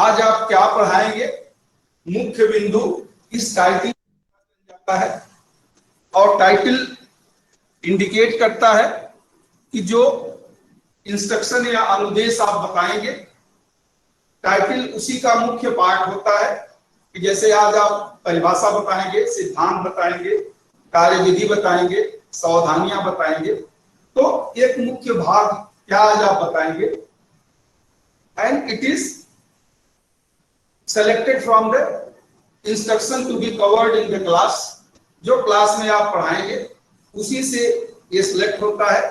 आज आप क्या पढ़ाएंगे, मुख्य बिंदु इस टाइटल जाता है। और टाइटल इंडिकेट करता है कि जो इंस्ट्रक्शन या अनुदेश आप बताएंगे, टाइटल उसी का मुख्य पार्ट होता है। कि जैसे आज आप परिभाषा बताएंगे, सिद्धांत बताएंगे, कार्यविधि बताएंगे, सावधानियां बताएंगे, तो एक मुख्य भाग क्या आज आप बताएंगे, and it is selected from the instruction to be covered in the class. जो क्लास में आप पढ़ाएंगे उसी से ये सिलेक्ट होता है,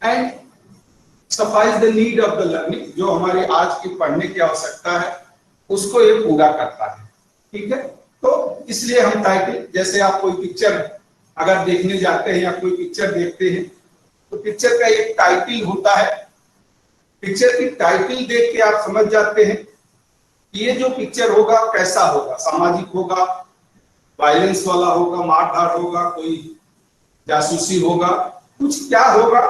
and satisfies the need of the learning, जो हमारे आज की पढ़ने की आवश्यकता है उसको ये पूरा करता है। ठीक है, तो इसलिए हम टाइटल, जैसे आप कोई पिक्चर अगर देखने जाते हैं या कोई पिक्चर देखते हैं तो पिक्चर का एक टाइटल होता है। पिक्चर की टाइटल देख के आप समझ जाते हैं ये जो पिक्चर होगा कैसा होगा, सामाजिक होगा, वायलेंस वाला होगा, मारधाड़ होगा, कोई जासूसी होगा, कुछ क्या होगा,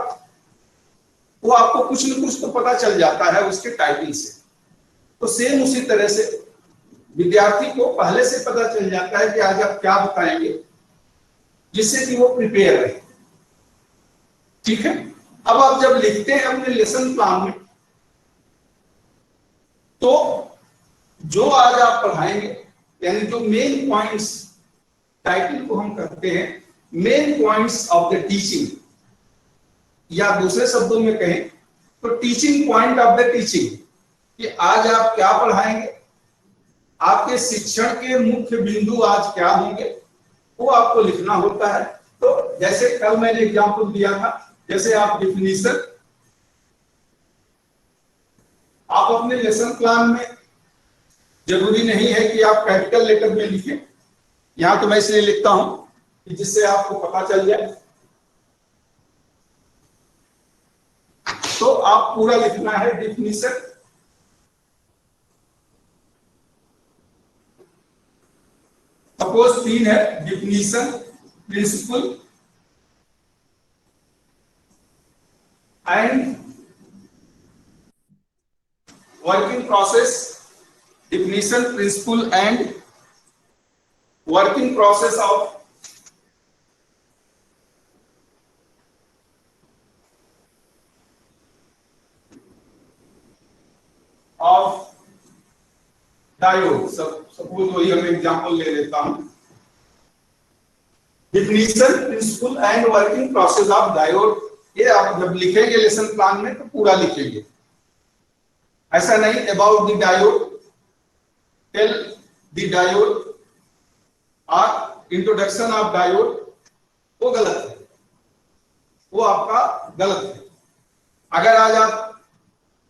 वो आपको कुछ न कुछ तो पता चल जाता है उसके टाइटल से। तो सेम उसी तरह से विद्यार्थी को पहले से पता चल जाता है कि आज आप क्या बताएंगे, जिससे कि वो प्रिपेयर रहे। ठीक है, अब आप जब लिखते हैं अपने लेसन प्लान में, तो जो आज आप पढ़ाएंगे यानी जो मेन पॉइंट्स, टाइटल को हम कहते हैं main points of the teaching, या दूसरे शब्दों में कहें तो teaching point of the teaching, कि आज आप क्या पढ़ाएंगे, आपके शिक्षण के मुख्य बिंदु आज क्या होंगे, वो आपको लिखना होता है। तो जैसे कल मैंने एग्जांपल दिया था, जैसे आप डिफिनीशन, आप अपने लेसन प्लान में जरूरी नहीं है कि आप कैपिटल लेटर में लिखें, यहां तो मैं इसलिए लिखता हूं कि जिससे आपको पता चल जाए। तो आप पूरा लिखना है डिफिनीशन, सपोज 3 है, definition, principle and working process. Definition, principle and working process of diode. Suppose वही हम एग्जांपल ले लेता हूं, definition, principle and working process of diode. ये आप जब लिखेंगे लेसन प्लान में तो पूरा लिखेंगे, ऐसा नहीं about the diode, tell the diode और इंट्रोडक्शन ऑफ डायोड, वो गलत है, वो आपका गलत है। अगर आज आप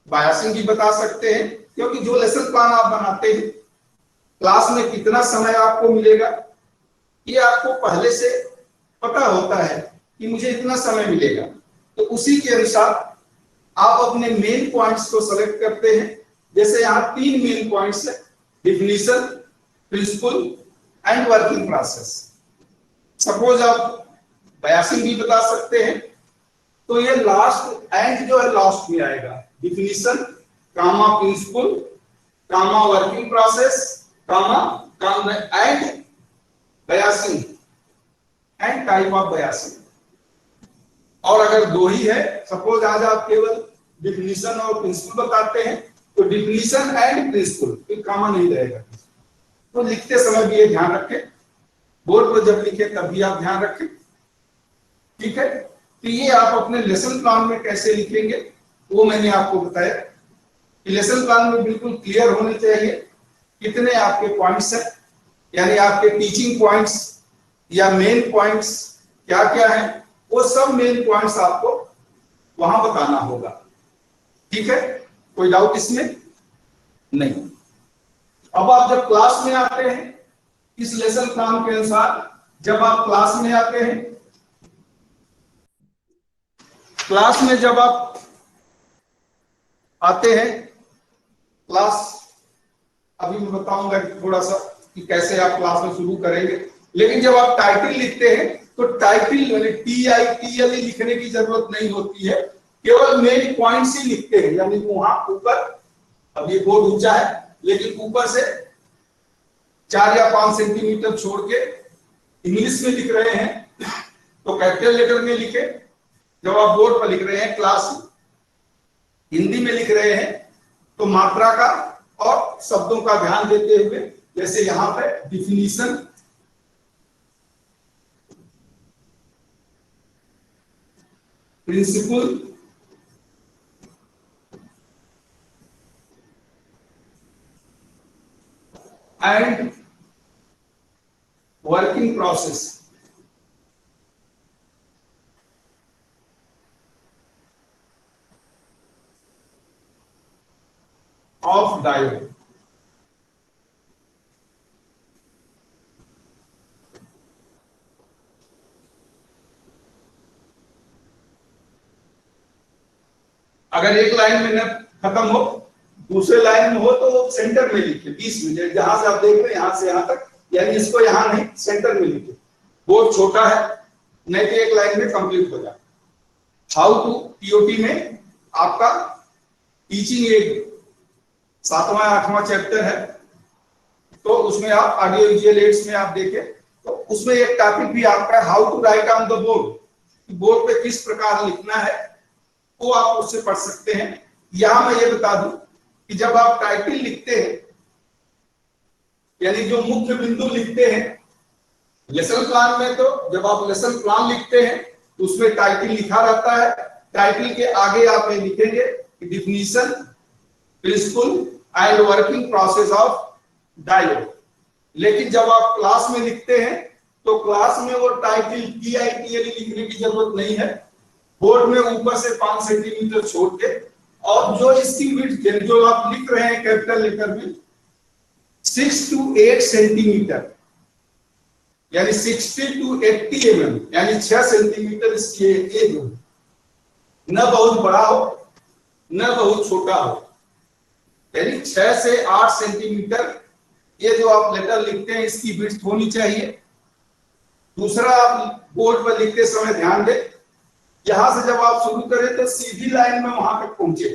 बायसिंग भी बता सकते हैं, क्योंकि जो लेसन प्लान आप बनाते हैं क्लास में कितना समय आपको मिलेगा ये आपको पहले से पता होता है कि मुझे इतना समय मिलेगा, तो उसी के अनुसार आप अपने मेन पॉइंट्स को सेलेक्ट करते हैं। जैसे यहाँ 3 मेन पॉइंट्स है, definition, principle and working process. Suppose आप बायसिंग भी बता सकते हैं, तो ये लास्ट एंड जो है लास्ट में आएगा, definition comma principle comma working process comma and biasing and type of biasing. और अगर 2 ही है, सपोज आज आप केवल डिफिनीशन और प्रिंसिपल बताते हैं, तो डिफिनीशन एंड प्रिंसिपल, कोई कामा नहीं रहेगा। तो लिखते समय भी ये ध्यान रखें, बोर्ड पर जब लिखे तब भी आप ध्यान रखें। ठीक है, तो ये आप अपने लेसन प्लान में कैसे लिखेंगे वो मैंने आपको बताया कि लेसन प्लान में बिल्कुल क्लियर होने चाहिए कितने आपके पॉइंट्स हैं, यानी आपके टीचिंग पॉइंट्स या मेन पॉइंट्स क्या क्या है, वो सब मेन पॉइंट्स आपको वहां बताना होगा। ठीक है, कोई डाउट इसमें नहीं। अब आप जब क्लास में आते हैं, इस लेसन प्लान के अनुसार जब आप क्लास में आते हैं, क्लास में जब आप आते हैं, क्लास अभी मैं बताऊंगा थोड़ा सा कि कैसे आप क्लास में शुरू करेंगे, लेकिन जब आप टाइटल लिखते हैं तो टाइटल यानी TITL लिखने की जरूरत नहीं होती है, केवल मेन पॉइंट्स ही लिखते हैं, यानी वहां ऊपर अब ये बोर्ड ऊंचा है, लेकिन ऊपर से 4 या 5 सेंटीमीटर छोड़ के इंग्लिश में लिख रहे हैं तो कैपिटल लेटर में लिखे। जब आप बोर्ड पर लिख रहे हैं, क्लास हिंदी में लिख रहे हैं, तो मात्रा का और शब्दों का ध्यान देते हुए, जैसे यहां पे definition, principle, and working process of diode. अगर एक लाइन में न खत्म हो, दूसरे लाइन में हो, तो सेंटर में लिखे 20 मिनट, जहां से आप देख रहे हैं यहां से यहां तक, यानी इसको यहां नहीं सेंटर में लिखे। बोर्ड छोटा है, नहीं तो एक लाइन में कंप्लीट हो जाए। हाउ टू टीओटी में आपका टीचिंग एड 7वां 8वां चैप्टर है, तो उसमें आप ऑडियो विजुअल एड्स में आप देखें, तो उसमें एक टॉपिक भी आपका है, how to write on the board, board पे किस प्रकार लिखना है, वो आप उससे पढ़ सकते हैं। यहां मैं ये बता दूं कि जब आप टाइटल लिखते हैं, यानी जो मुख्य बिंदु लिखते हैं लेसन प्लान में, तो जब आप लेसन प्लान लिखते हैं तो उसमें टाइटल लिखा रहता है। टाइटल के आगे आप ये लिखेंगे definition, principle and working process of diode. लेकिन जब आप क्लास में लिखते हैं तो क्लास में वो टाइटल TITL लिखने की जरूरत नहीं है। बोर्ड में ऊपर से 5 सेंटीमीटर छोड़ के, और जो इसकी विड्थ जो आप लिख रहे हैं कैपिटल लेटर में 6 to 8 सेंटीमीटर, यानी 60 to 80 mm, यानी 6 सेंटीमीटर इसकी एज हो, न बहुत बड़ा हो न बहुत छोटा हो, यानी 6 से 8 सेंटीमीटर ये जो आप लेटर लिखते हैं इसकी विड्थ होनी चाहिए। दूसरा, आप बोर्ड पर लिखते समय ध्यान दें, यहां से जब आप शुरू करें तो सीधी लाइन में वहां तक पहुंचे।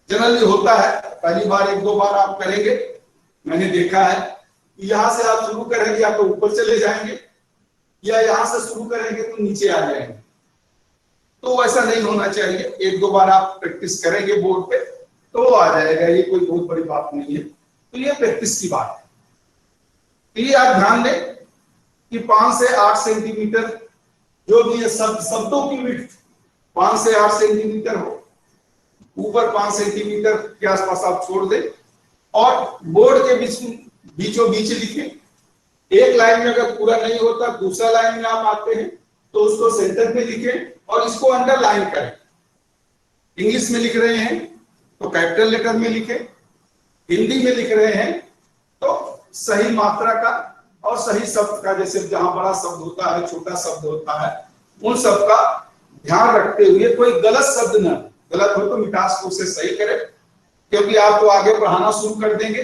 जनरली होता है, पहली बार 1-2 बार आप करेंगे, मैंने देखा है, यहां से आप शुरू करेंगे या तो ऊपर चले जाएंगे, या यहां से शुरू करेंगे तो नीचे आ जाएंगे। तो ऐसा नहीं होना चाहिए। 1-2 बार आप प्रैक्टिस करेंगे बोर्ड पे तो आ जाएगा, ये कोई बहुत बड़ी बात नहीं है। तो ये प्रैक्टिस की बात है। तो ये आप ध्यान दें कि 5 से 8 सेंटीमीटर जो भी शब्दों की विड्थ 5 से 8 सेंटीमीटर हो, ऊपर 5 सेंटीमीटर के आसपास आप छोड़ दें, और बोर्ड के बीचों बीच लिखें। एक लाइन में अगर पूरा नहीं होता, दूसरा लाइन में आप आते हैं तो उसको सेंटर में लिखें और इसको अंडरलाइन करें। इंग्लिश में लिख रहे हैं तो कैपिटल लेटर में लिखें, हिंदी में लिख रहे हैं तो सही मात्रा का और सही शब्द का, जैसे जहां बड़ा शब्द होता है, छोटा शब्द होता है, उन सब का ध्यान रखते हुए कोई गलत शब्द न, गलत हो तो मिठास को उसे सही करें, क्योंकि आप तो आगे पढ़ाना शुरू कर देंगे।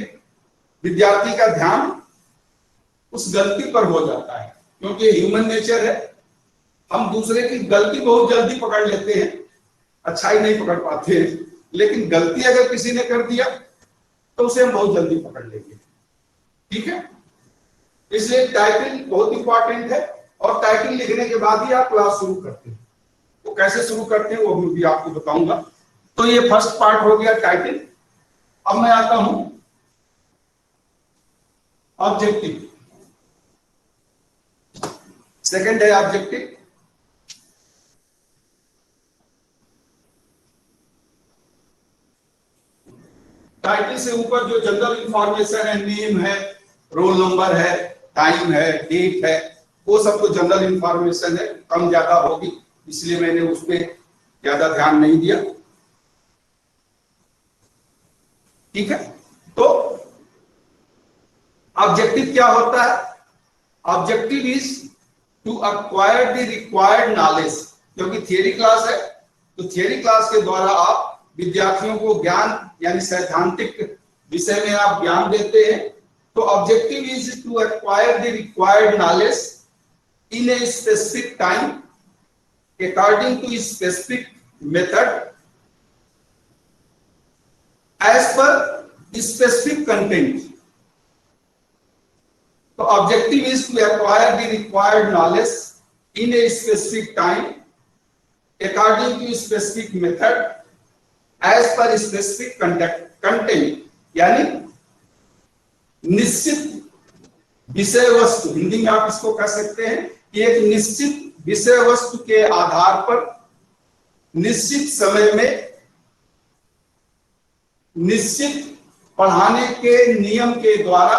विद्यार्थी का ध्यान उस गलती पर हो जाता है, क्योंकि ह्यूमन नेचर है, हम दूसरे की गलती बहुत जल्दी पकड़ लेते हैं, अच्छाई नहीं पकड़ पाते हैं। लेकिन गलती अगर किसी ने कर दिया तो उसे हम बहुत जल्दी पकड़ लेंगे। ठीक है, इसलिए टाइटल बहुत इंपॉर्टेंट है, और टाइटल लिखने के बाद ही आप क्लास शुरू करते हैं। तो कैसे शुरू करते हैं वो भी आपको बताऊंगा। तो ये फर्स्ट पार्ट हो गया टाइटल। अब मैं आता हूं ऑब्जेक्टिव। सेकंड है ऑब्जेक्टिव। टाइटल से ऊपर जो जनरल इंफॉर्मेशन है, नेम है, रोल नंबर है, टाइम है, डेट है, वो सब तो जनरल इंफॉर्मेशन है, कम ज्यादा होगी, इसलिए मैंने उस पर ज्यादा ध्यान नहीं दिया। ठीक है, तो ऑब्जेक्टिव क्या होता है? Objective is to acquire the required knowledge. क्योंकि थियरी क्लास है, तो थियरी क्लास के द्वारा आप विद्यार्थियों को ज्ञान, यानी सैद्धांतिक विषय में आप ज्ञान देते हैं। तो objective is to acquire the required knowledge in a specific time according to specific method as per specific content. So objective is to acquire the required knowledge in a specific time according to specific method as per specific content, यानी निश्चित विषय वस्तु, हिंदी में आप इसको कह सकते हैं कि एक निश्चित विषय वस्तु के आधार पर निश्चित समय में निश्चित पढ़ाने के नियम के द्वारा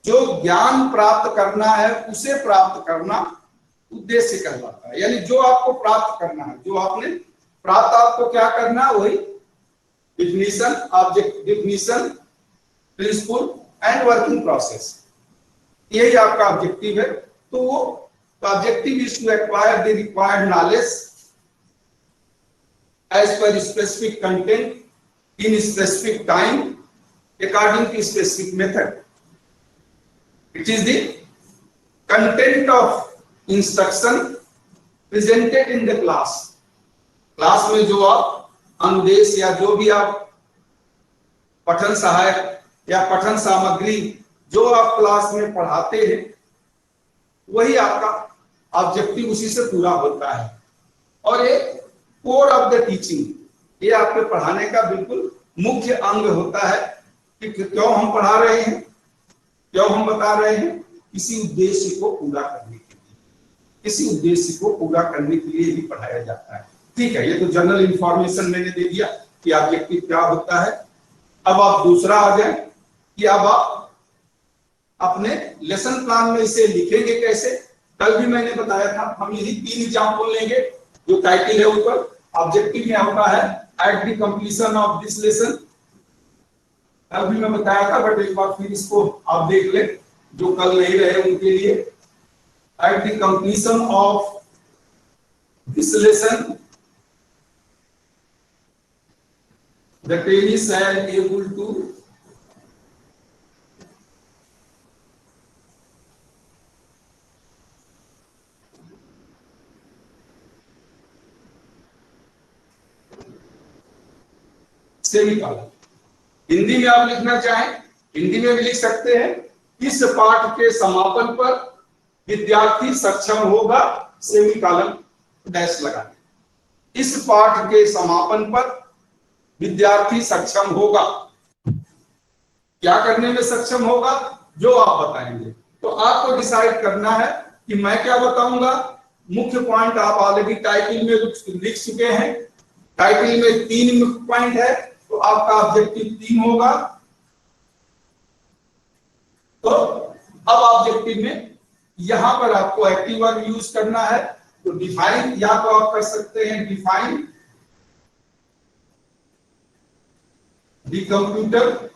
जो ज्ञान प्राप्त करना है उसे प्राप्त करना उद्देश्य कहलाता है। यानी जो आपको प्राप्त करना है, जो आपने प्राप्त, आपको क्या करना है, वही definition, object definition, principle and working process, यही आपका ऑब्जेक्टिव है। तो वो objective is to acquire the required knowledge as per specific content in specific time according to specific method. It is the content of instruction presented in the class. Class में जो आप अनुदेश या जो भी आप पठन सहायक या पठन सामग्री जो आप क्लास में पढ़ाते हैं वही आपका ऑब्जेक्टिव उसी से पूरा होता है। और ये कोर ऑफ द टीचिंग, ये आपके पढ़ाने का बिल्कुल मुख्य अंग होता है कि क्यों हम पढ़ा रहे हैं, क्यों हम बता रहे हैं, किसी उद्देश्य को पूरा करने के लिए, किसी उद्देश्य को पूरा करने के लिए ही पढ़ाया जाता है। ठीक है, ये तो जनरल इंफॉर्मेशन मैंने दे दिया कि ऑब्जेक्टिव क्या होता है। अब आप दूसरा आ जाए कि अब आप अपने लेसन प्लान में इसे लिखेंगे कैसे। कल भी मैंने बताया था, हम यही 3 एग्जाम्पल लेंगे जो टाइटल है ऊपर। ऑब्जेक्टिव में होता है eight the completion of this lesson, कल भी मैं बताया था, बट एक बार फिर इसको आप देख ले जो कल नहीं रहे उनके लिए। Eight the completion of this lesson the trainee shall able to semicolon. Hindi में आप लिखना चाहें, हिंदी में भी लिख सकते हैं, इस पाठ के समापन पर विद्यार्थी सक्षम होगा, सेमीकोलन डैश लगाने। इस पाठ के समापन पर विद्यार्थी सक्षम होगा, क्या करने में सक्षम होगा, जो आप बताएंगे। तो आपको डिसाइड करना है कि मैं क्या बताऊंगा। मुख्य पॉइंट आप ऑलरेडी टाइटल में लिख चुके हैं, टाइटल में 3 मुख्य पॉइंट है, तो आपका ऑब्जेक्टिव 3 होगा। तो अब ऑब्जेक्टिव में यहां पर आपको एक्टिव वर्ब यूज करना है। तो डिफाइन, या तो आप कर सकते हैं डिफाइन द कंप्यूटर,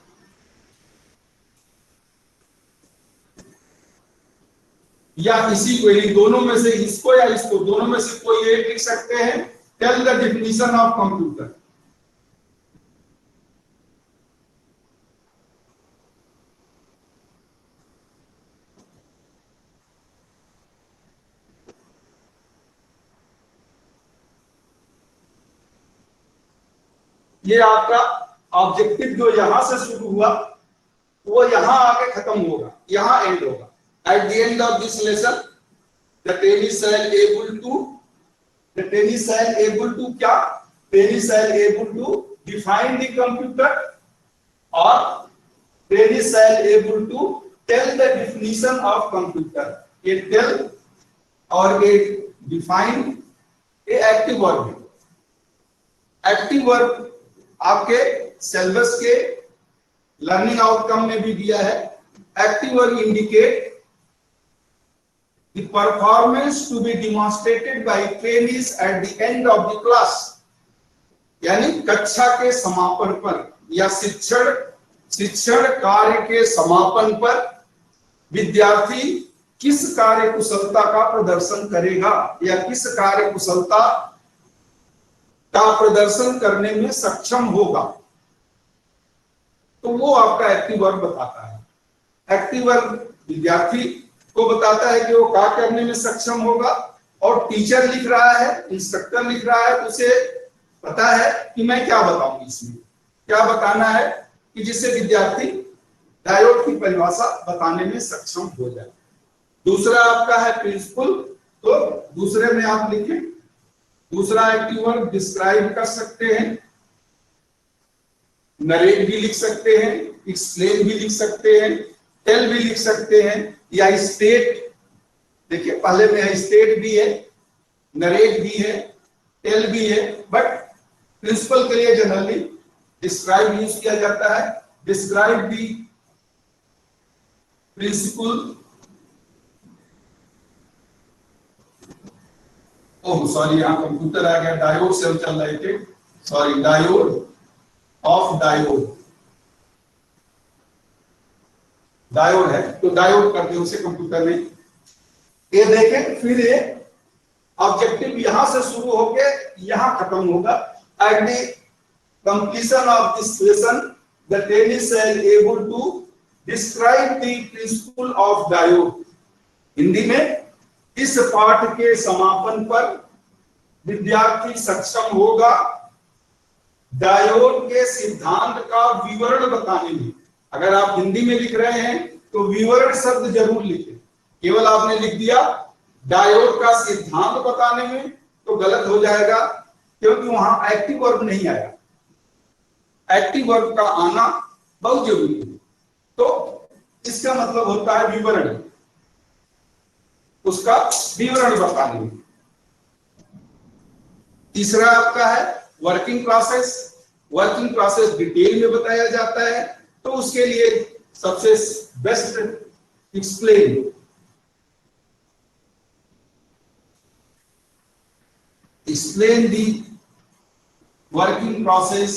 या इसी को, दोनों में से इसको या इसको, दोनों में से कोई एक लिख सकते हैं। Tell the definition of computer, ये आपका ऑब्जेक्टिव जो यहां से शुरू हुआ वो यहां आके खत्म होगा, यहां एंड होगा। At the end of this lesson the trainee shall able to, the trainee shall able to क्या, trainee shall able to define the computer or trainee shall able to tell the definition of computer। ये tell और ये define ये active verb है। Active verb आपके syllabus के learning outcome में भी दिया है। Active verb indicate the performance to be demonstrated by trainees at the end of the class, यानी कक्षा के समापन पर या शिक्षण कार्य के समापन पर विद्यार्थी किस कार्य कुशलता का प्रदर्शन करेगा या किस कार्य कुशलता का प्रदर्शन करने में सक्षम होगा। तो वो आपका एक्टिव वर्ब बताता है। एक्टिव वर्ब विद्यार्थी को बताता है कि वो क्या करने में सक्षम होगा, और टीचर लिख रहा है, इंस्ट्रक्टर लिख रहा है, तो उसे पता है कि मैं क्या बताऊंगी इसमें। क्या बताना है कि जिससे विद्यार्थी डायोड की परिभाषा बताने में सक्षम हो जाए। दूसरा आपका है प्रिंसिपल, तो दूसरे में आप लिखें, दूसरा एक्टिव वर्ब डिस्क्राइब कर सकते हैं, नरेट भी लिख सकते हैं, एक्सप्लेन भी लिख सकते हैं, टेल भी लिख सकते हैं, या स्टेट। देखिए पहले में स्टेट भी है, नरेट भी है, टेल भी है, बट प्रिंसिपल के लिए जनरली डिस्क्राइब यूज किया जाता है। Describe the principle, oh sorry यहाँ कंप्यूटर आ गया, डायोड से हम चल रहे थे, sorry, diode of diode, diode है तो डायोड कर दे उसे कंप्यूटर में। ये देखें, फिर ये ऑब्जेक्टिव यहां से शुरू होके यहां खत्म होगा। At the completion of this lesson the trainee shall able to describe the principle of diode. Hindi में इस पाठ के समापन पर विद्यार्थी सक्षम होगा डायोड के सिद्धांत का विवरण बताने में। अगर आप हिंदी में लिख रहे हैं तो विवरण शब्द जरूर लिखें। केवल आपने लिख दिया डायोड का सिद्धांत बताने में तो गलत हो जाएगा, क्योंकि वहां एक्टिव वर्ब नहीं आया। एक्टिव वर्ब का आना बहुत जरूरी है। तो इसका मतलब होता है विवरण, उसका विवरण बताने में। तीसरा आपका है working process. Working process detail में बताया जाता है, तो उसके लिए सबसे best explain. Explain the working process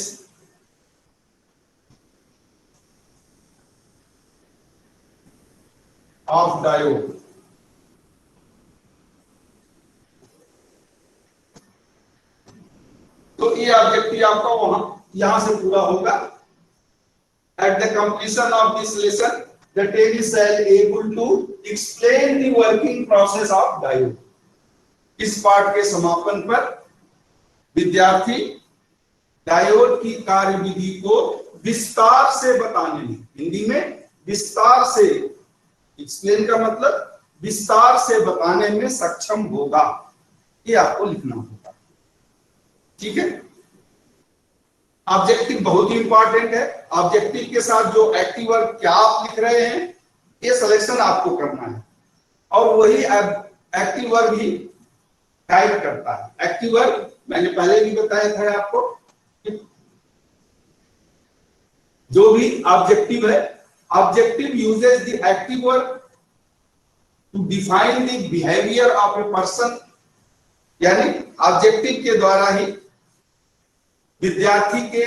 of diode। तो ये ऑब्जेक्टिव आपका वहां यहां से पूरा होगा। At the completion of this lesson, the trainee shall able to explain the working process of diode। इस पाठ के समापन पर विद्यार्थी डायोड की कार्यविधि को विस्तार से बताने में, हिंदी में विस्तार से, एक्सप्लेन का मतलब विस्तार से बताने में सक्षम होगा। ये आपको लिखना होगा, ठीक है। ऑब्जेक्टिव बहुत ही इंपॉर्टेंट है। ऑब्जेक्टिव के साथ जो एक्टिव वर्ब क्या आप लिख रहे हैं ये सिलेक्शन आपको करना है, और वही एक्टिव वर्ब ही गाइड करता है। एक्टिव वर्ब मैंने पहले भी बताया था आपको, जो भी ऑब्जेक्टिव है, objective uses the active verb to define the behaviour of a person. यानी ऑब्जेक्टिव के द्वारा ही विद्यार्थी के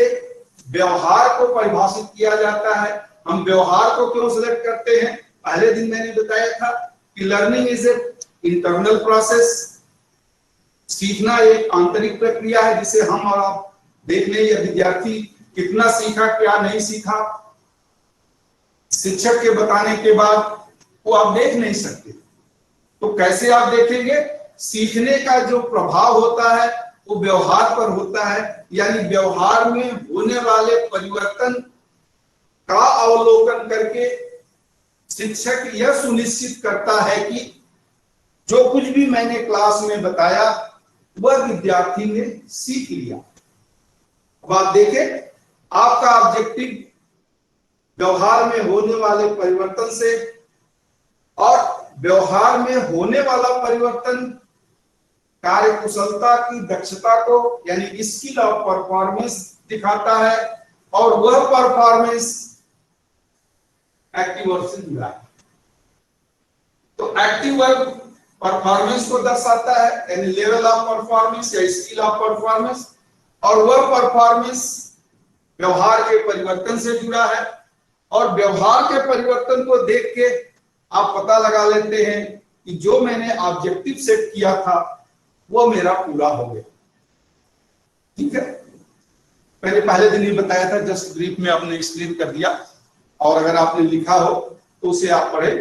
व्यवहार को परिभाषित किया जाता है। हम व्यवहार को क्यों सिलेक्ट करते हैं, पहले दिन मैंने बताया था कि learning is a internal process. सीखना एक आंतरिक प्रक्रिया है जिसे हम और आप देख लें या विद्यार्थी कितना सीखा क्या नहीं सीखा, शिक्षक के बताने के बाद वो आप देख नहीं सकते। तो कैसे आप देखेंगे, सीखने का जो प्रभाव होता है वो व्यवहार पर होता है, यानी व्यवहार में होने वाले परिवर्तन का अवलोकन करके शिक्षक यह सुनिश्चित करता है कि जो कुछ भी मैंने क्लास में बताया वह विद्यार्थी ने सीख लिया। अब आप देखें, आपका ऑब्जेक्टिव व्यवहार में होने वाले परिवर्तन से, और व्यवहार में होने वाला परिवर्तन कार्य कुशलता की दक्षता को यानी स्किल ऑफ परफॉर्मेंस दिखाता है, और वह परफॉर्मेंस एक्टिव वर्ब से जुड़ा है। तो एक्टिव वर्ब परफॉर्मेंस को दर्शाता है, यानी लेवल ऑफ परफॉर्मेंस या स्किल ऑफ परफॉर्मेंस, और वह परफॉर्मेंस व्यवहार के परिवर्तन से जुड़ा है। और व्यवहार के परिवर्तन को देख के आप पता लगा लेते हैं कि जो मैंने ऑब्जेक्टिव सेट किया था वो मेरा पूरा हो गया, ठीक है। मैंने पहले दिन ही बताया था, जस्ट ब्रीफ में आपने एक्सप्लेन कर दिया, और अगर आपने लिखा हो तो उसे आप पढ़े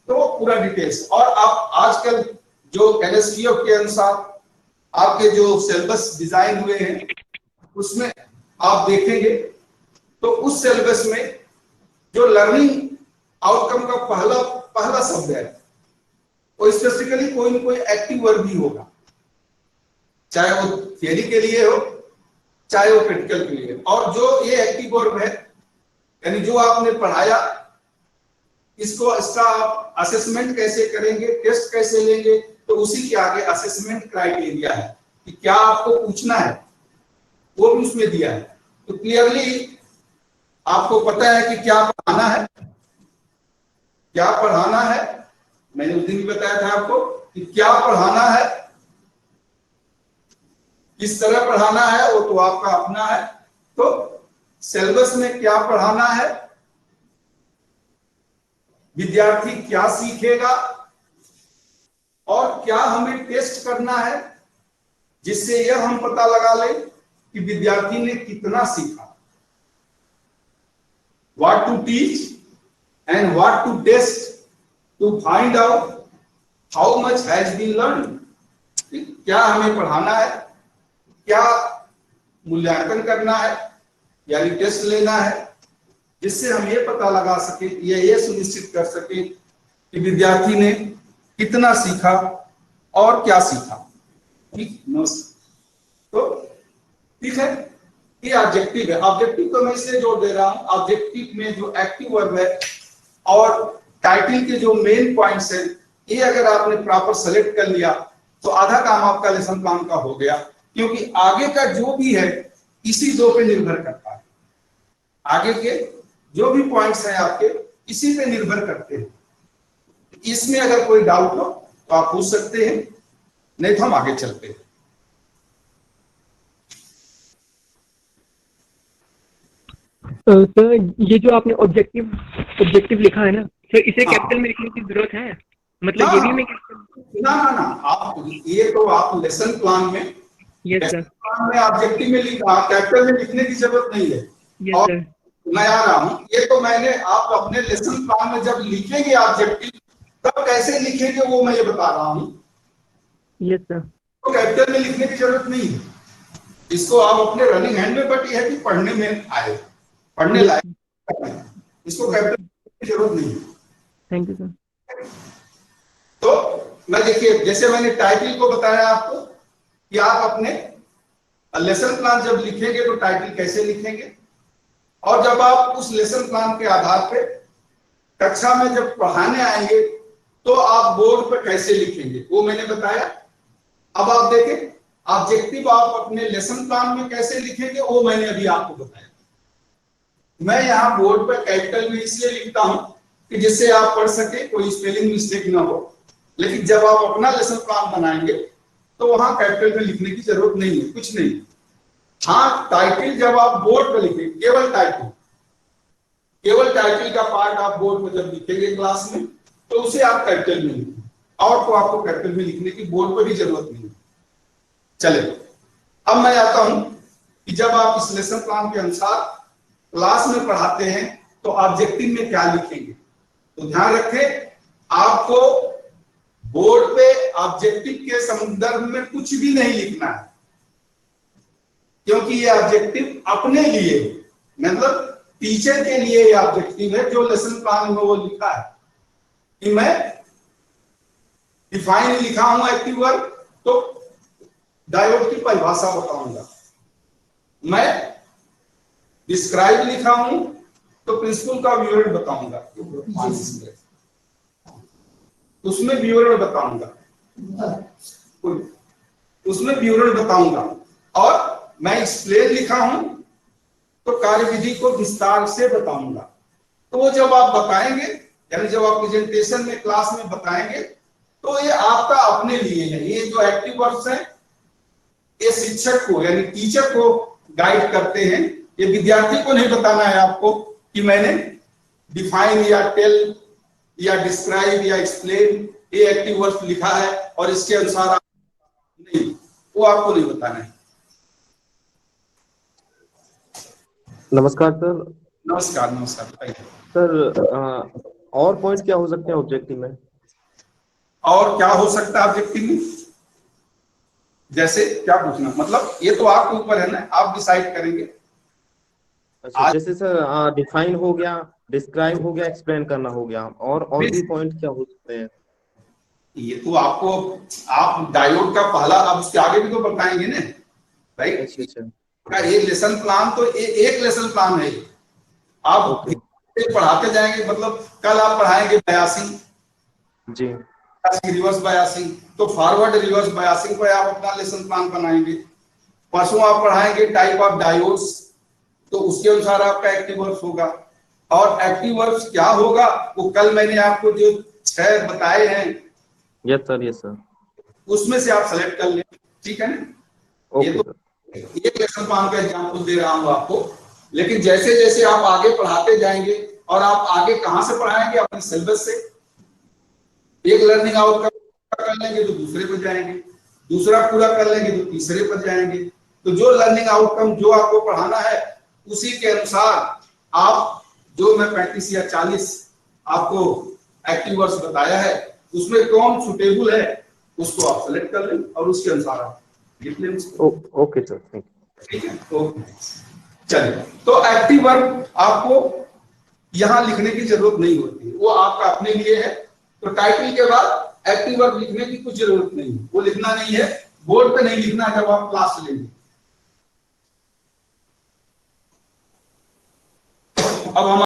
तो पूरा डिटेल्स। और आप आजकल जो एनएसटीओ के अनुसार आपके जो सिलेबस डिजाइन हुए हैं उसमें आप देखेंगे तो उस सिलेबस में जो लर्निंग आउटकम का पहला पहला शब्द है वो स्पेसिफिकली कोई न कोई एक्टिव वर्ब भी होगा, चाहे वो थियरी के लिए हो चाहे वो प्रैक्टिकल के लिए। और जो ये एक्टिव वर्ब है यानी जो आपने पढ़ाया इसको इसका आप असेसमेंट कैसे करेंगे, टेस्ट कैसे लेंगे, तो उसी के आगे असेसमेंट क्राइटेरिया है कि क्या आपको पूछना है वो भी उसमें दिया है। तो क्लियरली आपको पता है कि क्या पढ़ाना है, क्या पढ़ाना है। मैंने उस दिन भी बताया था आपको कि क्या पढ़ाना है, किस तरह पढ़ाना है वो तो आपका अपना है। तो सिलेबस में क्या पढ़ाना है, विद्यार्थी क्या सीखेगा और क्या हमें टेस्ट करना है जिससे यह हम पता लगा लें कि विद्यार्थी ने कितना सीखा। What to teach and what to test to find out how much has been learned। क्या हमें पढ़ाना है, क्या मूल्यांकन करना है यानी टेस्ट लेना है जिससे हम ये पता लगा सके या ये सुनिश्चित कर सके कि विद्यार्थी ने कितना सीखा और क्या सीखा। ठीक तो ठीक है, ये ऑब्जेक्टिव है। ऑब्जेक्टिव तो मैं इसलिए जोड़ दे रहा हूं, ऑब्जेक्टिव में जो एक्टिव वर्ब है और टाइटल के जो मेन पॉइंट्स है ये अगर आपने प्रॉपर सेलेक्ट कर लिया तो आधा काम आपका लेसन प्लान का हो गया, क्योंकि आगे का जो भी है इसी दो पे निर्भर करता है। आगे के जो भी पॉइंट्स हैं आपके इसी पे निर्भर करते हैं। इसमें अगर कोई डाउट हो तो आप पूछ सकते हैं, नहीं तो हम आगे चलते हैं। सर ये जो आपने ऑब्जेक्टिव ऑब्जेक्टिव लिखा है ना सर, इसे कैपिटल में लिखने की जरूरत है? मतलब ये भी मैं ना आप ये तो आप लेसन प्लान में, यस सर, प्लान में ऑब्जेक्टिव में लिखा, कैपिटल में लिखने की जरूरत नहीं है। यस और सर, मैं आ रहा हूं, ये तो मैंने आप अपने लेसन प्लान में जब लिखेंगे ऑब्जेक्टिव तब कैसे लिखेंगे वो मैं ये बता रहा हूं। यस सर, तो कैपिटल में लिखने की जरूरत नहीं है, इसको आप अपने रनिंग हैंड में, बट ये है कि पढ़ने में आए, पढ़ने लायक, इसको कैपिटल की जरूरत नहीं है। Thank you sir. तो मैं देखिए जैसे मैंने टाइटल को बताया आपको कि आप अपने लेसन प्लान जब लिखेंगे तो टाइटल कैसे लिखेंगे, और जब आप उस लेसन प्लान के आधार पे कक्षा में जब पढ़ाने आएंगे तो आप बोर्ड पर कैसे लिखेंगे वो मैंने बताया। अब आप देखें ऑब्जेक्टिव आप अपने लेसन प्लान में कैसे लिखेंगे वो मैंने अभी आपको बताया। मैं यहाँ बोर्ड पर कैपिटल में इसलिए लिखता हूं कि जिससे आप पढ़ सके, कोई स्पेलिंग मिस्टेक ना हो। लेकिन जब आप अपना लेसन प्लान बनाएंगे तो वहां कैपिटल में लिखने की जरूरत नहीं है, कुछ नहीं। हाँ, टाइटल जब आप बोर्ड पर लिखेंगे, केवल टाइटल का पार्ट आप बोर्ड पर जब लिखेंगे क्लास में तो उसे आप कैपिटल में लिखेंगे, और तो आपको कैपिटल में लिखने की बोर्ड पर भी जरूरत नहीं है। चले अब मैं आता हूं कि जब आप इस लेसन प्लान के अनुसार क्लास में पढ़ाते हैं तो ऑब्जेक्टिव में क्या लिखेंगे। तो ध्यान रखें आपको बोर्ड पे ऑब्जेक्टिव के संदर्भ में कुछ भी नहीं लिखना है, क्योंकि ये ऑब्जेक्टिव अपने लिए, मतलब टीचर के लिए ये ऑब्जेक्टिव है। जो लेसन प्लान में वो लिखा है कि मैं डिफाइन लिखा हूं एक्टिव वर्ब तो डायोड की परिभाषा बताऊंगा, मैं डिस्क्राइब लिखा हूं तो प्रिंसिपल का विवरण बताऊंगा, उसमें विवरण बताऊंगा, और मैं एक्सप्लेन लिखा हूं तो कार्यविधि को विस्तार से बताऊंगा। तो वो जब आप बताएंगे यानी जब आप प्रेजेंटेशन में क्लास में बताएंगे तो ये आपका अपने लिए है। ये जो एक्टिव वर्ब्स हैं ये शिक्षक को यानी टीचर को गाइड करते हैं, ये विद्यार्थी को नहीं बताना है आपको कि मैंने डिफाइन या टेल या डिस्क्राइब या एक्सप्लेन ये एक्टिव वर्ब्स लिखा है और इसके अनुसार आप नहीं, वो आपको नहीं बताना है। नमस्कार सर। नमस्कार सर और पॉइंट्स क्या हो सकते हैं ऑब्जेक्टिव में? और क्या हो सकता है ऑब्जेक्टिव में, जैसे क्या पूछना, मतलब ये तो आपके ऊपर है ना, आप डिसाइड करेंगे। अच्छा, आज जैसे सर डिफाइन हो गया, डिस्क्राइब हो गया, एक्सप्लेन करना हो गया, और भी पॉइंट क्या हो सकते हैं? ये तो आपको, आप डायोड का पहला, अब उसके आगे भी तो बताएंगे ना, राइट। अच्छा अच्छा। का ये लेसन प्लान तो एक लेसन प्लान है। आप ओके। पढ़ाते जाएंगे, मतलब कल आप पढ़ाएंगे बायासिंग, जी। रिवर्स बायासिंग, तो फॉरवर्ड रिवर्स बायासिंग पर आप अपना लेसन प्लान बनाएंगे। परसों आप पढ़ाएंगे टाइप ऑफ डायोड्स, तो उसके अनुसार आपका एक्टिव वर्ब्स होगा। और एक्टिव वर्ब्स क्या होगा वो कल मैंने आपको जो 6 बताए हैं यस सर, यस सर। उसमें से आप सेलेक्ट कर लें, ठीक है ना। ये ओके तो सर। एक लेसन प्लान का एग्जाम्पल दे रहा हूं आपको, लेकिन जैसे जैसे आप आगे पढ़ाते जाएंगे, और आप आगे कहां से पढ़ाएंगे, अपने सिलेबस से। एक लर्निंग आउटकम पूरा कर लेंगे तो दूसरे पर जाएंगे, दूसरा पूरा कर लेंगे तो तीसरे पर जाएंगे। तो जो लर्निंग आउटकम जो आपको पढ़ाना है उसी के अनुसार आप, जो मैं 35 या 40 आपको एक्टिव वर्ड्स बताया है, उसमें कौन सुटेबल है उसको आप सेलेक्ट कर लें और उसके अनुसार आप लिख लें उसको। ओके सर, थैंक ठीक है, तो चलिए, तो एक्टिव वर्ब आपको यहां लिखने की जरूरत नहीं होती है, वो आपका अपने लिए है। तो टाइटल के बाद एक्टिव वर्ब लिखने की कुछ जरूरत नहीं है, वो लिखना नहीं है, बोर्ड पे नहीं लिखना जब आप क्लास लेंगे। अब हम